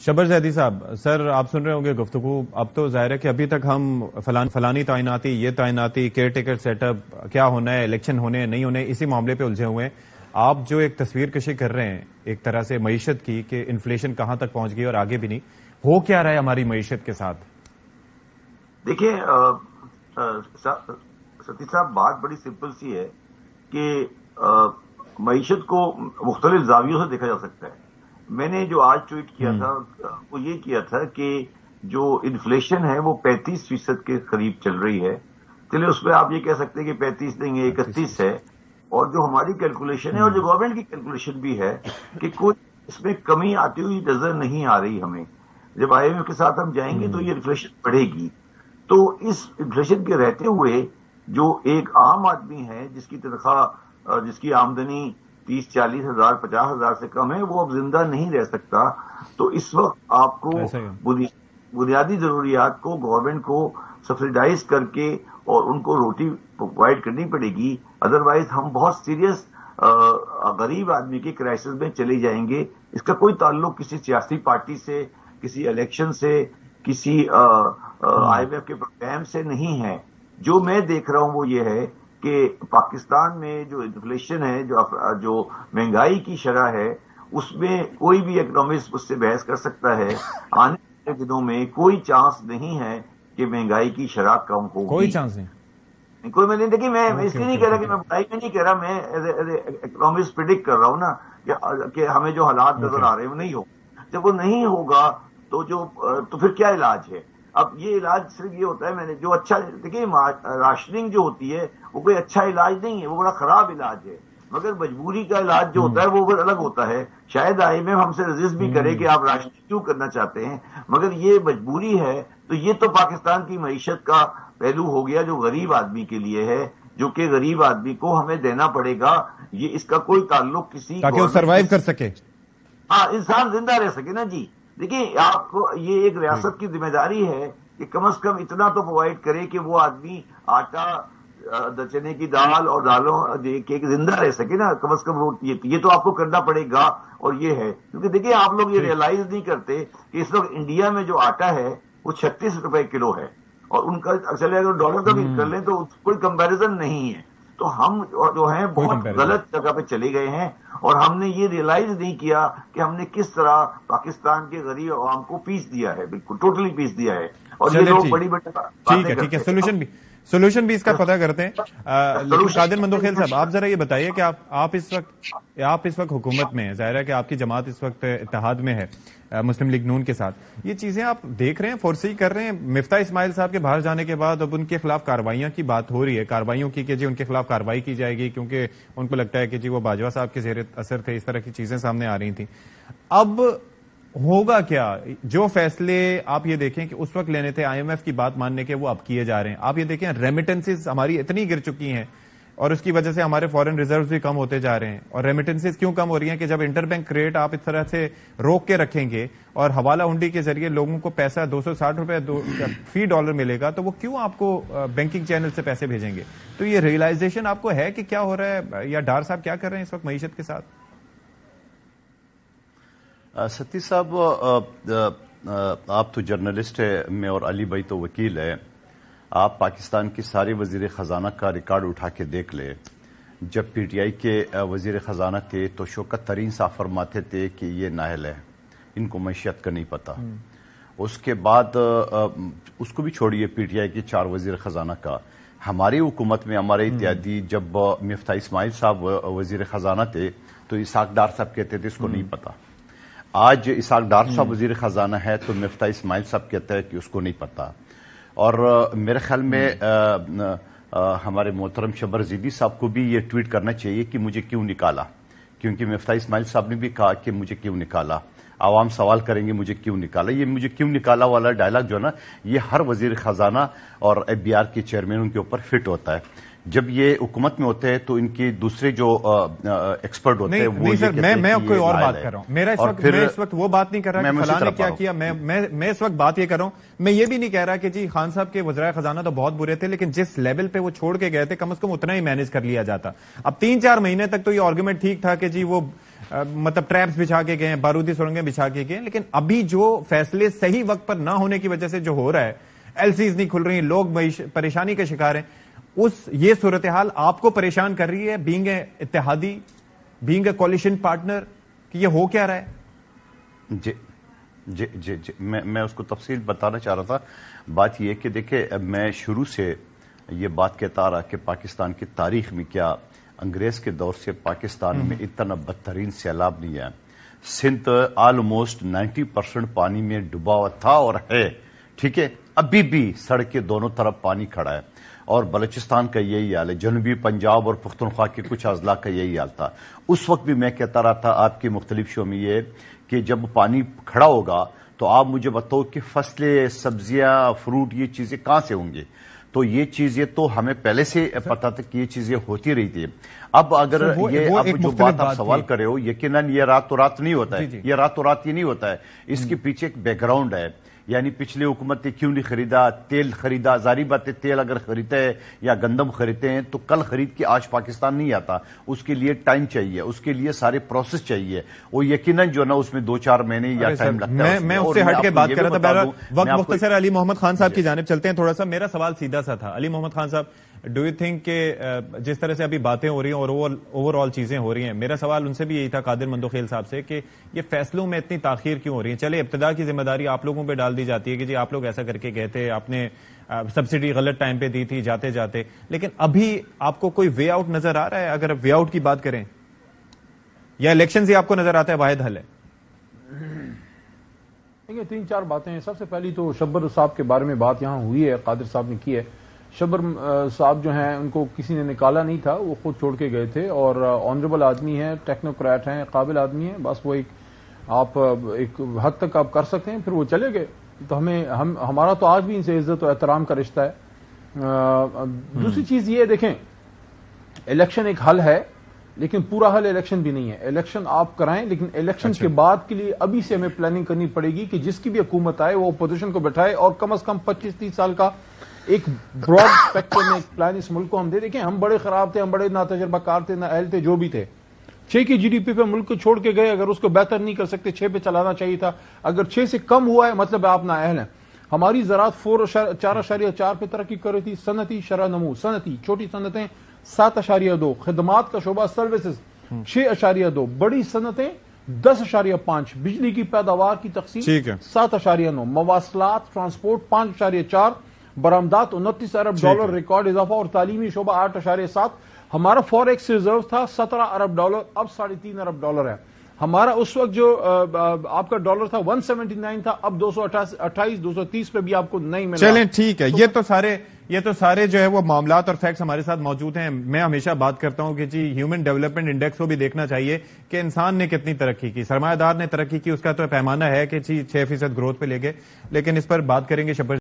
شبر زیدی صاحب، سر آپ سن رہے ہوں گے گفتگو. اب تو ظاہر ہے کہ ابھی تک ہم فلانی تعیناتی، یہ تعیناتی، کیئر ٹیکر سیٹ اپ، کیا ہونا ہے، الیکشن ہونے ہیں نہیں ہونے، اسی معاملے پہ الجھے ہوئے ہیں. آپ جو ایک تصویر کشی کر رہے ہیں ایک طرح سے معیشت کی کہ انفلیشن کہاں تک پہنچ گئی اور آگے بھی نہیں، ہو کیا رہا ہے ہماری معیشت کے ساتھ؟ دیکھیں ستی صاحب، بات بڑی سمپل سی ہے کہ معیشت کو مختلف زاویوں سے دیکھا جا سکتا ہے. میں نے جو آج ٹویٹ کیا تھا وہ یہ کیا تھا کہ جو انفلیشن ہے وہ 35% کے قریب چل رہی ہے. چلے اس پہ آپ یہ کہہ سکتے ہیں کہ 35 نہیں ہے، 31 ہے. اور جو ہماری کیلکولیشن ہے اور جو گورنمنٹ کی کیلکولیشن بھی ہے کہ کوئی اس میں کمی آتی ہوئی نظر نہیں آ رہی ہمیں. جب آئی ایم ایف کے ساتھ ہم جائیں گے تو یہ انفلیشن بڑھے گی. تو اس انفلیشن کے رہتے ہوئے جو ایک عام آدمی ہے جس کی تنخواہ، جس کی آمدنی 30-40 ہزار 50 ہزار سے کم ہے، وہ اب زندہ نہیں رہ سکتا. تو اس وقت آپ کو بنیادی ضروریات کو گورنمنٹ کو سبسیڈائز کر کے اور ان کو روٹی پرووائڈ کرنی پڑے گی. ادروائز ہم بہت سیریس غریب آدمی کے کرائسس میں چلے جائیں گے. اس کا کوئی تعلق کسی سیاسی پارٹی سے، کسی الیکشن سے، کسی آئی ایم ایف کے پروگرام سے نہیں ہے. جو میں دیکھ رہا ہوں وہ یہ ہے کہ پاکستان میں جو انفلیشن ہے، جو مہنگائی کی شرح ہے، اس میں کوئی بھی اکنامسٹ اس سے بحث کر سکتا ہے. آنے والے دنوں میں کوئی چانس نہیں ہے کہ مہنگائی کی شرح کم ہوگی. کوئی چانس نہیں. کوئی میں نہیں. دیکھیے میں اس لیے نہیں کہہ رہا کہ میں بڑائی میں نہیں کہہ رہا، میں اکنامسٹ پریڈکٹ کر رہا ہوں نا کہ ہمیں جو حالات نظر آ رہے ہیں وہ نہیں ہوگا. جب وہ نہیں ہوگا تو پھر کیا علاج ہے؟ اب یہ علاج صرف یہ ہوتا ہے، میں نے جو اچھا دیکھیے راشننگ جو ہوتی ہے وہ کوئی اچھا علاج نہیں ہے، وہ بڑا خراب علاج ہے. مگر مجبوری کا علاج جو ہوتا ہے وہ الگ ہوتا ہے. شاید آئی ایم ایف ہم سے رجسٹ بھی کرے کہ آپ راشننگ کیوں کرنا چاہتے ہیں، مگر یہ مجبوری ہے. تو یہ تو پاکستان کی معیشت کا پہلو ہو گیا جو غریب آدمی کے لیے ہے، جو کہ غریب آدمی کو ہمیں دینا پڑے گا. یہ اس کا کوئی تعلق کسی تاکہ وہ سروائیو کر سکے، ہاں انسان زندہ رہ سکے نا جی. دیکھیے آپ کو یہ ایک ریاست کی ذمہ داری ہے کہ کم از کم اتنا تو پرووائڈ کرے کہ وہ آدمی آٹا، چنے کی دال اور دالوں کے زندہ رہ سکے نا. کم از کم یہ تو آپ کو کرنا پڑے گا. اور یہ ہے کیونکہ دیکھیے آپ لوگ یہ ریئلائز نہیں کرتے کہ اس وقت انڈیا میں جو آٹا ہے وہ 36 روپے کلو ہے، اور ان کا چلے اگر ڈالر کا بھی کر لیں تو کوئی کمپیریزن نہیں ہے. تو ہم جو ہیں بہت غلط جگہ پہ چلے گئے ہیں، اور ہم نے یہ ریئلائز نہیں کیا کہ ہم نے کس طرح پاکستان کے غریب عوام کو پیس دیا ہے، بالکل ٹوٹلی پیس دیا ہے. اور یہ لوگ بڑی بڑی ٹھیک ہے سولوشن بھی اس کا پتہ کرتے ہیں. لیکن قادر مندوخیل صاحب، آپ ذرا یہ بتائیے کہ آپ اس وقت حکومت میں ہیں، ظاہر ہے کہ آپ کی جماعت اس وقت اتحاد میں ہے مسلم لیگ نون کے ساتھ. یہ چیزیں آپ دیکھ رہے ہیں، فورسی کر رہے ہیں؟ مفتاح اسماعیل صاحب کے باہر جانے کے بعد اب ان کے خلاف کارروائیاں کی بات ہو رہی ہے، کارروائیوں کی کہ جی ان کے خلاف کارروائی کی جائے گی کیونکہ ان کو لگتا ہے کہ جی وہ باجوہ صاحب کے زیر اثر تھے. اس طرح کی چیزیں سامنے آ رہی تھیں. اب ہوگا کیا؟ جو فیصلے آپ یہ دیکھیں کہ اس وقت لینے تھے آئی ایم ایف کی بات ماننے کے، وہ اب کیے جا رہے ہیں. آپ یہ دیکھیں ریمیٹنسز ہماری اتنی گر چکی ہیں اور اس کی وجہ سے ہمارے فورن ریزروز بھی کم ہوتے جا رہے ہیں. اور ریمیٹنسز کیوں کم ہو رہی ہیں کہ جب انٹر بینک ریٹ آپ اس طرح سے روک کے رکھیں گے اور حوالہ ہنڈی کے ذریعے لوگوں کو پیسہ 260 روپے فی ڈالر ملے گا، تو وہ کیوں آپ کو بینکنگ چینل سے پیسے بھیجیں گے؟ تو یہ ریئلائزیشن آپ کو ہے کہ کیا ہو رہا ہے، یا ڈار صاحب کیا کر رہے ہیں اس وقت معیشت کے ساتھ؟ ستی صاحب، آپ تو جرنلسٹ ہے، میں اور علی بھائی تو وکیل ہے. آپ پاکستان کی سارے وزیر خزانہ کا ریکارڈ اٹھا کے دیکھ لیں. جب پی ٹی آئی کے وزیر خزانہ تھے تو شوکت ترین صاحب فرماتے تھے کہ یہ نااہل ہے، ان کو معیشت کا نہیں پتا. اس کے بعد اس کو بھی چھوڑیے، پی ٹی آئی کے 4 وزیر خزانہ کا. ہماری حکومت میں ہمارے اتحادی جب مفتاح اسماعیل صاحب وزیر خزانہ تھے تو اسحاق ڈار صاحب کہتے تھے اس کو نہیں پتا. آج اسحاق ڈار صاحب وزیر خزانہ ہے تو مفتاح اسماعیل صاحب کہتا ہے کہ اس کو نہیں پتا. اور میرے خیال میں ہمارے محترم شبر زیدی صاحب کو بھی یہ ٹویٹ کرنا چاہیے کہ مجھے کیوں نکالا، کیونکہ مفتاح اسماعیل صاحب نے بھی کہا کہ مجھے کیوں نکالا. عوام سوال کریں گے مجھے کیوں نکالا. یہ مجھے کیوں نکالا والا ڈائلاگ جو ہے نا، یہ ہر وزیر خزانہ اور ایف بی آر کے چیئرمینوں کے اوپر فٹ ہوتا ہے. جب یہ حکومت میں ہوتے ہیں تو ان کے دوسرے جو ایکسپرٹ ہوتے ہیں وہ یہ کہتے ہیں میں کوئی اور بات ہے. کر رہا ہوں. میں اس وقت وہ بات نہیں کر رہا کہ فلاں نے کیا کیا. میں اس وقت بات یہ کر رہا ہوں، میں یہ بھی نہیں کہہ رہا کہ جی خان صاحب کے وزرائے خزانہ تو بہت برے تھے، لیکن جس لیول پہ وہ چھوڑ کے گئے تھے کم از کم اتنا ہی مینج کر لیا جاتا. اب 3-4 مہینے تک تو یہ آرگومنٹ ٹھیک تھا کہ جی وہ مطلب ٹریپس بچھا کے گئے ہیں, بارودی سرنگیں بچھا کے گئے ہیں, لیکن ابھی جو فیصلے صحیح وقت پر نہ ہونے کی وجہ سے جو ہو رہا ہے, ایل سیز نہیں کھل رہی, لوگ پریشانی کا شکار ہیں, یہ صورتحال آپ کو پریشان کر رہی ہے بینگ اے اتحادی, بینگ اے کولیشن پارٹنر, کہ یہ ہو کیا رہا ہے؟ جی میں اس کو تفصیل بتانا چاہ رہا تھا. بات یہ کہ دیکھیں, میں شروع سے یہ بات کہتا رہا کہ پاکستان کی تاریخ میں کیا انگریز کے دور سے پاکستان میں اتنا بدترین سیلاب نہیں ہے. سندھ آلموسٹ 90% پانی میں ڈوبا ہوا تھا اور ہے, ٹھیک ہے, ابھی بھی سڑک کے دونوں طرف پانی کھڑا ہے, اور بلوچستان کا یہی حال ہے, جنوبی پنجاب اور پختونخوا کے کچھ اضلاع کا یہی حال تھا. اس وقت بھی میں کہتا رہا تھا آپ کے مختلف شو میں یہ کہ جب پانی کھڑا ہوگا تو آپ مجھے بتاؤ کہ فصلیں, سبزیاں, فروٹ, یہ چیزیں کہاں سے ہوں گی. تو یہ چیزیں تو ہمیں پہلے سے پتا تھا کہ یہ چیزیں ہوتی رہی تھی. اب اگر یہ اب جو بات آپ سوال کر رہے ہو, یقیناً یہ رات تو رات نہیں ہوتا ہے, یہ رات تو رات یہ نہیں ہوتا ہے, اس کے پیچھے ایک بیک گراؤنڈ ہے. یعنی پچھلی حکومت نے کیوں نہیں خریدا, تیل خریدا, ظاہری بات ہے تیل اگر خریدتے ہیں یا گندم خریدتے ہیں تو کل خرید کے آج پاکستان نہیں آتا, اس کے لیے ٹائم چاہیے, اس کے لیے سارے پروسیس چاہیے, وہ یقیناً جو نا اس میں 2-4 مہینے یا ٹائم لگتا ہے. میں اس سے ہٹ کے بات کر رہا تھا, وقت مختصر. علی محمد خان صاحب کی جانب چلتے ہیں تھوڑا سا. میرا سوال سیدھا سا تھا علی محمد خان صاحب, ڈو یو تھنک کہ جس طرح سے ابھی باتیں ہو رہی ہیں اور اوور آل چیزیں ہو رہی ہیں, میرا سوال ان سے بھی یہی تھا, قادر مندوخیل صاحب سے, کہ یہ فیصلوں میں اتنی تاخیر کیوں ہو رہی ہے؟ چلے ابتدا کی ذمہ داری آپ لوگوں پہ ڈال دی جاتی ہے کہ جی آپ لوگ ایسا کر کے گئے تھے, آپ نے سبسڈی غلط ٹائم پہ دی تھی جاتے جاتے, لیکن ابھی آپ کو کوئی وے آؤٹ نظر آ رہا ہے؟ اگر وے آؤٹ کی بات کریں, یا الیکشن ہی آپ کو نظر آتا ہے واحد حل ہے؟ دیکھیں 3-4 باتیں ہیں. سب سے پہلی تو شبر صاحب کے بارے میں بات یہاں ہوئی ہے, قادر صاحب نے کی ہے. شبر صاحب جو ہیں ان کو کسی نے نکالا نہیں تھا, وہ خود چھوڑ کے گئے تھے, اور آنریبل آدمی ہیں, ٹیکنوکریٹ ہیں, قابل آدمی ہیں. بس وہ آپ ایک حد تک آپ کر سکتے ہیں, پھر وہ چلے گئے. تو ہمارا تو آج بھی ان سے عزت و احترام کا رشتہ ہے. دوسری چیز یہ دیکھیں, الیکشن ایک حل ہے, لیکن پورا حل الیکشن بھی نہیں ہے. الیکشن آپ کرائیں, لیکن الیکشن کے بعد کے لیے ابھی سے ہمیں پلاننگ کرنی پڑے گی کہ جس کی بھی حکومت آئے وہ اپوزیشن کو بٹھائے, اور کم از کم 25-30 سال کا ایک براڈ اسپیکٹرم میں ایک پلان اس ملک کو ہم دے. دیکھیں ہم بڑے خراب تھے, ہم بڑے نہ تجربہ کار تھے, نہ اہل تھے, جو بھی تھے. 6 کی GDP پہ ملک کو چھوڑ کے گئے, اگر اس کو بہتر نہیں کر سکتے 6 پہ چلانا چاہیے تھا. اگر 6 سے کم ہوا ہے مطلب آپ نا اہل ہیں. ہماری زراعت 4.4 پہ ترقی کر رہی تھی. صنعتی شرح نمو, صنعتی چھوٹی صنعتیں 7.2, خدمات کا شعبہ سروسز 6.2, بڑی صنعتیں 10.5, بجلی کی پیداوار کی تقسیم 7.9, مواصلات ٹرانسپورٹ 5.4, برآمدات 29 ارب ڈالر ریکارڈ اضافہ, اور تعلیمی شعبہ 8.7. ہمارا فوریکس ریزرو تھا 17 ارب ڈالر, اب 3.5 ارب ڈالر ہے. ہمارا اس وقت جو آپ کا ڈالر تھا 179 تھا, اب 228 230 پہ بھی آپ کو نہیں ملا. چلیں ٹھیک ہے, یہ تو سارے جو ہے وہ معاملات اور فیکٹس ہمارے ساتھ موجود ہیں. میں ہمیشہ بات کرتا ہوں کہ جی ہیومن ڈیولپمنٹ انڈیکس کو بھی دیکھنا چاہیے کہ انسان نے کتنی ترقی کی, سرمایہ دار نے ترقی کی, اس کا تو پیمانہ ہے کہ جی 6% گروتھ پہ لے گئے, لیکن اس پر بات کریں گے. شبر